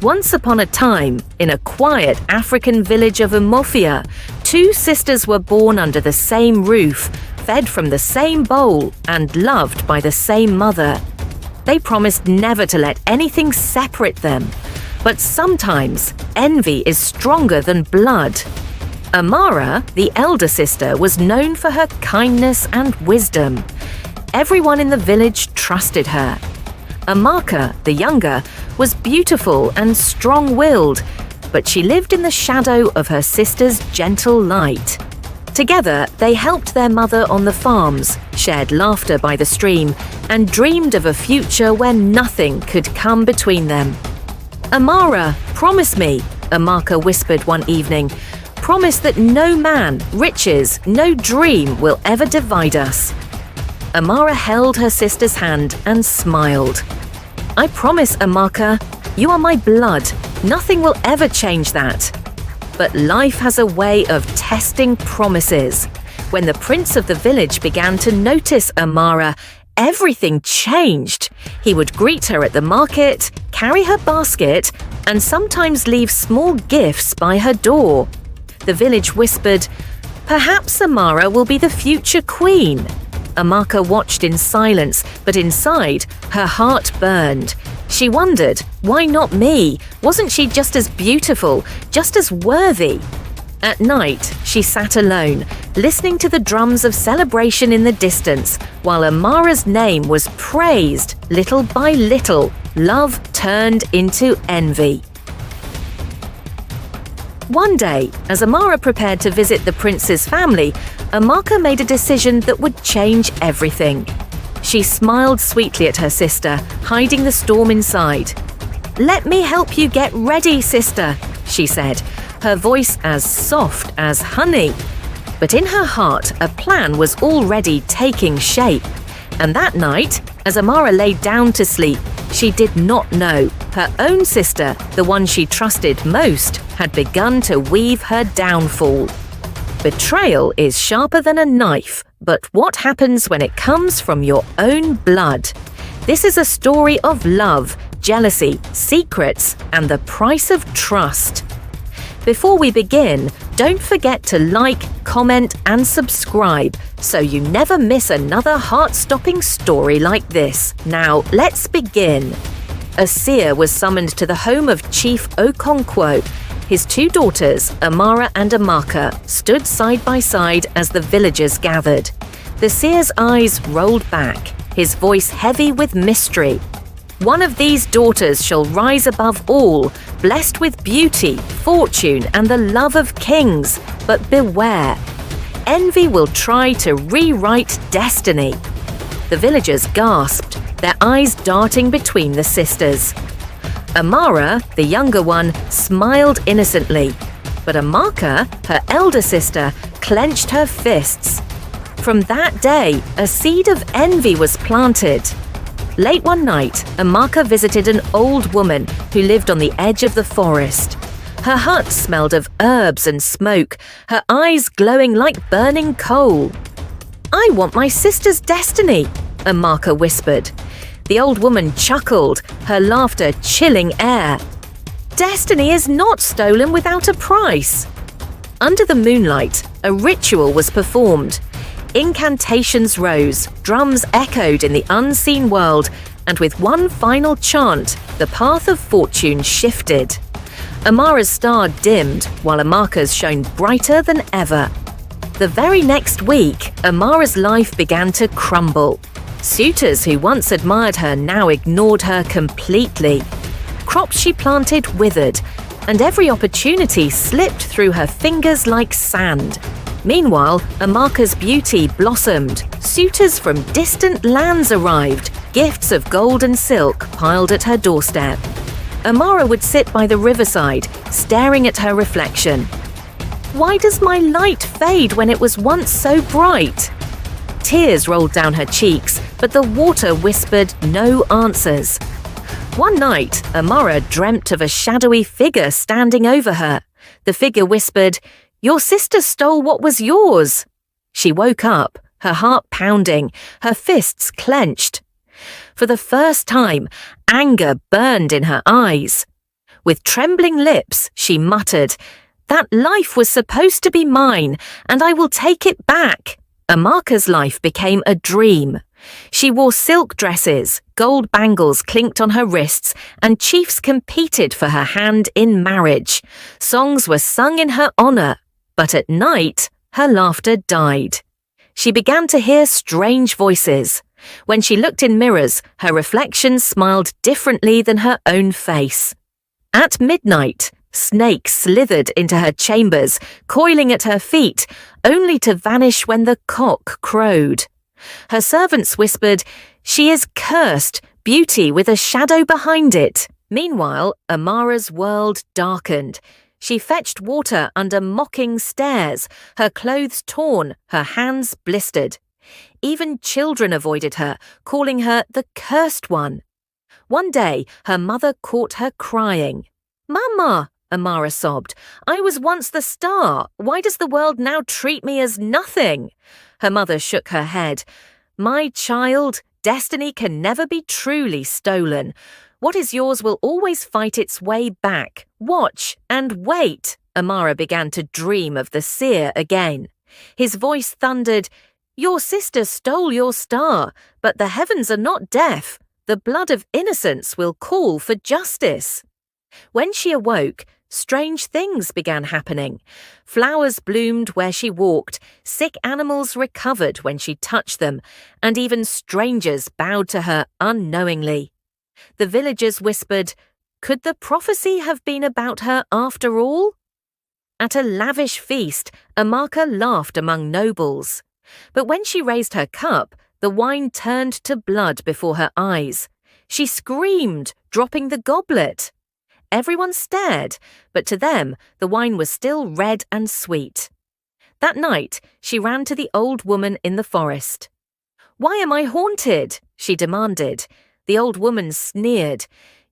Once upon a time, in a quiet African village of Umofia, two sisters were born under the same roof, fed from the same bowl, and loved by the same mother. They promised never to let anything separate them. But sometimes, envy is stronger than blood. Amara, the elder sister, was known for her kindness and wisdom. Everyone in the village trusted her. Amaka, the younger, was beautiful and strong-willed, but she lived in the shadow of her sister's gentle light. Together, they helped their mother on the farms, shared laughter by the stream, and dreamed of a future where nothing could come between them. "Amara, promise me," Amaka whispered one evening. "Promise that no man, riches, no dream will ever divide us." Amara held her sister's hand and smiled. "I promise, Amaka. You are my blood. Nothing will ever change that." But life has a way of testing promises. When the prince of the village began to notice Amara, everything changed. He would greet her at the market, carry her basket, and sometimes leave small gifts by her door. The village whispered, "Perhaps Amara will be the future queen." Amaka watched in silence, but inside, her heart burned. She wondered, why not me? Wasn't she just as beautiful, just as worthy? At night, she sat alone, listening to the drums of celebration in the distance, while Amara's name was praised. Little by little, love turned into envy. One day, as Amara prepared to visit the prince's family, Amaka made a decision that would change everything. She smiled sweetly at her sister, hiding the storm inside. "Let me help you get ready, sister," she said, her voice as soft as honey. But in her heart, a plan was already taking shape. And that night, as Amara lay down to sleep, she did not know her own sister, the one she trusted most, had begun to weave her downfall. Betrayal is sharper than a knife, but what happens when it comes from your own blood? This is a story of love, jealousy, secrets, and the price of trust. Before we begin, don't forget to like, comment, and subscribe so you never miss another heart-stopping story like this. Now, let's begin. A seer was summoned to the home of Chief Okonkwo. His two daughters, Amara and Amaka, stood side by side as the villagers gathered. The seer's eyes rolled back, his voice heavy with mystery. "One of these daughters shall rise above all, blessed with beauty, fortune, and the love of kings. But beware, envy will try to rewrite destiny." The villagers gasped, their eyes darting between the sisters. Amara, the younger one, smiled innocently, but Amaka, her elder sister, clenched her fists. From that day, a seed of envy was planted. Late one night, Amaka visited an old woman who lived on the edge of the forest. Her hut smelled of herbs and smoke, her eyes glowing like burning coal. "I want my sister's destiny," Amaka whispered. The old woman chuckled, her laughter chilling air. "Destiny is not stolen without a price." Under the moonlight, a ritual was performed. Incantations rose, drums echoed in the unseen world, and with one final chant, the path of fortune shifted. Amara's star dimmed, while Amaka's shone brighter than ever. The very next week, Amara's life began to crumble. Suitors who once admired her now ignored her completely. Crops she planted withered, and every opportunity slipped through her fingers like sand. Meanwhile, Amaka's beauty blossomed. Suitors from distant lands arrived, gifts of gold and silk piled at her doorstep. Amara would sit by the riverside, staring at her reflection. "Why does my light fade when it was once so bright?" Tears rolled down her cheeks, but the water whispered no answers. One night, Amara dreamt of a shadowy figure standing over her. The figure whispered, "Your sister stole what was yours." She woke up, her heart pounding, her fists clenched. For the first time, anger burned in her eyes. With trembling lips, she muttered, "That life was supposed to be mine, and I will take it back." Amaka's life became a dream. She wore silk dresses, gold bangles clinked on her wrists, and chiefs competed for her hand in marriage. Songs were sung in her honor, but at night, her laughter died. She began to hear strange voices. When she looked in mirrors, her reflection smiled differently than her own face. At midnight, snakes slithered into her chambers, coiling at her feet, only to vanish when the cock crowed. Her servants whispered, "She is cursed, beauty with a shadow behind it." Meanwhile, Amara's world darkened. She fetched water under mocking stares, her clothes torn, her hands blistered. Even children avoided her, calling her the cursed one. One day, her mother caught her crying. "Mama," Amara sobbed, "I was once the star. Why does the world now treat me as nothing?" Her mother shook her head. "My child, destiny can never be truly stolen. What is yours will always fight its way back. Watch and wait." Amara began to dream of the seer again. His voice thundered, "Your sister stole your star, but the heavens are not deaf. The blood of innocence will call for justice." When she awoke, strange things began happening. Flowers bloomed where she walked, sick animals recovered when she touched them, and even strangers bowed to her unknowingly. The villagers whispered, "Could the prophecy have been about her after all?" At a lavish feast, Amaka laughed among nobles. But when she raised her cup, the wine turned to blood before her eyes. She screamed, dropping the goblet. Everyone stared, but to them, the wine was still red and sweet. That night, she ran to the old woman in the forest. "Why am I haunted?" she demanded. The old woman sneered.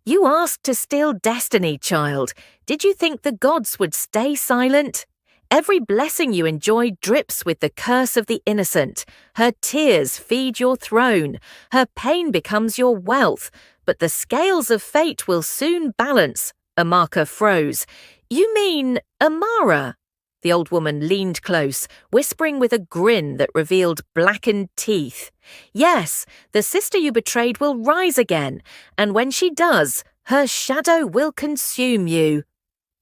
"You asked to steal destiny, child. Did you think the gods would stay silent? Every blessing you enjoy drips with the curse of the innocent. Her tears feed your throne. Her pain becomes your wealth. But the scales of fate will soon balance." Amaka froze. "You mean Amara?" The old woman leaned close, whispering with a grin that revealed blackened teeth. "Yes, the sister you betrayed will rise again, and when she does, her shadow will consume you."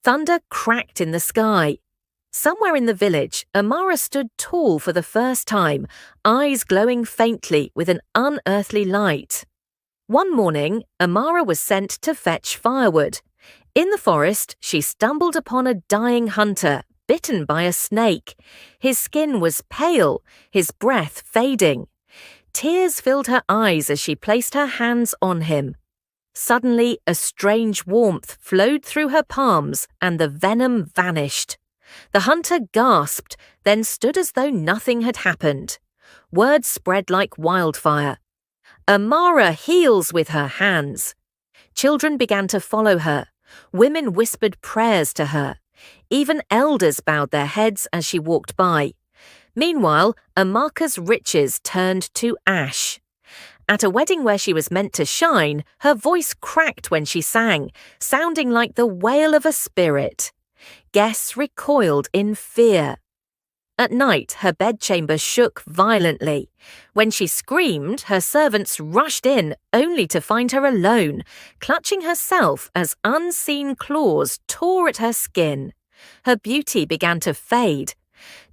Thunder cracked in the sky. Somewhere in the village, Amara stood tall for the first time, eyes glowing faintly with an unearthly light. One morning, Amara was sent to fetch firewood. In the forest, she stumbled upon a dying hunter, bitten by a snake. His skin was pale, his breath fading. Tears filled her eyes as she placed her hands on him. Suddenly, a strange warmth flowed through her palms, and the venom vanished. The hunter gasped, then stood as though nothing had happened. Word spread like wildfire. "Amara heals with her hands." Children began to follow her. Women whispered prayers to her. Even elders bowed their heads as she walked by. Meanwhile, Amaka's riches turned to ash. At a wedding where she was meant to shine, her voice cracked when she sang, sounding like the wail of a spirit. Guests recoiled in fear. At night, her bedchamber shook violently. When she screamed, her servants rushed in, only to find her alone, clutching herself as unseen claws tore at her skin. Her beauty began to fade.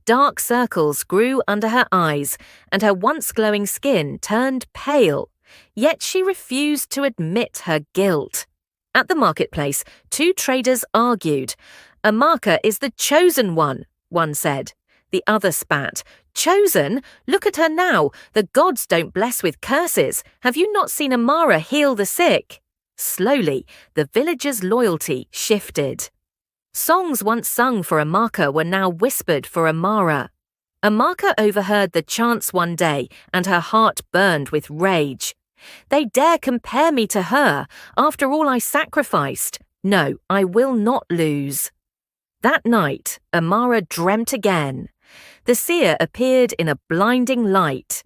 Dark circles grew under her eyes, and her once glowing skin turned pale. Yet she refused to admit her guilt. At the marketplace, two traders argued. "Amaka is the chosen one said. The other spat. "Chosen? Look at her now. The gods don't bless with curses. Have you not seen Amara heal the sick?" Slowly, the villagers' loyalty shifted. Songs once sung for Amaka were now whispered for Amara. Amaka overheard the chants one day, and her heart burned with rage. "They dare compare me to her, after all I sacrificed. No, I will not lose." That night, Amara dreamt again. The seer appeared in a blinding light.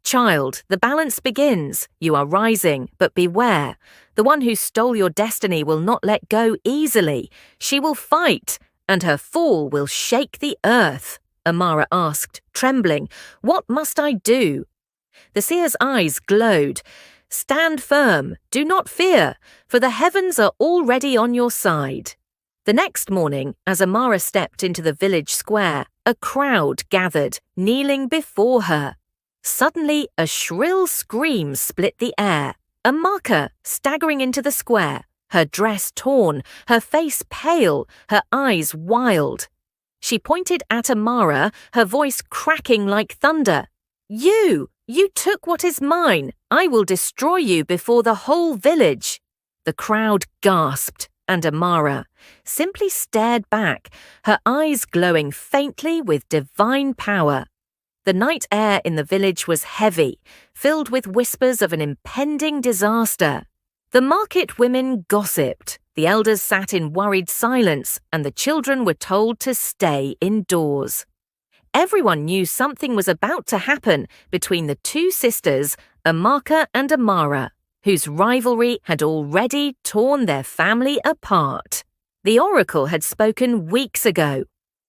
Child, the balance begins. You are rising, but beware. The one who stole your destiny will not let go easily. She will fight, and her fall will shake the earth. Amara asked, trembling. What must I do? The seer's eyes glowed. Stand firm, do not fear, for the heavens are already on your side. The next morning, as Amara stepped into the village square, a crowd gathered, kneeling before her. Suddenly, a shrill scream split the air. Amaka, staggering into the square, her dress torn, her face pale, her eyes wild. She pointed at Amara, her voice cracking like thunder. You took what is mine. I will destroy you before the whole village. The crowd gasped, and Amara simply stared back, her eyes glowing faintly with divine power. The night air in the village was heavy, filled with whispers of an impending disaster. The market women gossiped, the elders sat in worried silence, and the children were told to stay indoors. Everyone knew something was about to happen between the two sisters, Amaka and Amara, whose rivalry had already torn their family apart. The oracle had spoken weeks ago.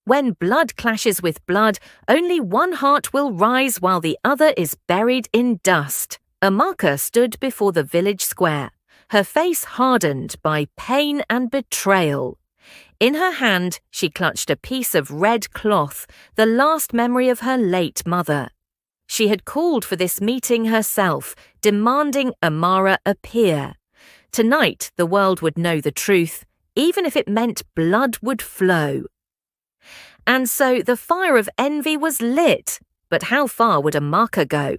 When blood clashes with blood, only one heart will rise while the other is buried in dust. Amaka stood before the village square, her face hardened by pain and betrayal. In her hand, she clutched a piece of red cloth, the last memory of her late mother. She had called for this meeting herself, demanding Amara appear. Tonight, the world would know the truth, even if it meant blood would flow. And so the fire of envy was lit. But how far would Amaka go?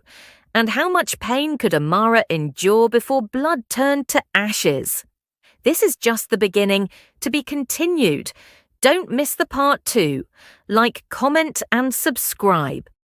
And how much pain could Amara endure before blood turned to ashes? This is just the beginning, to be continued. Don't miss the part 2. Like, comment and subscribe.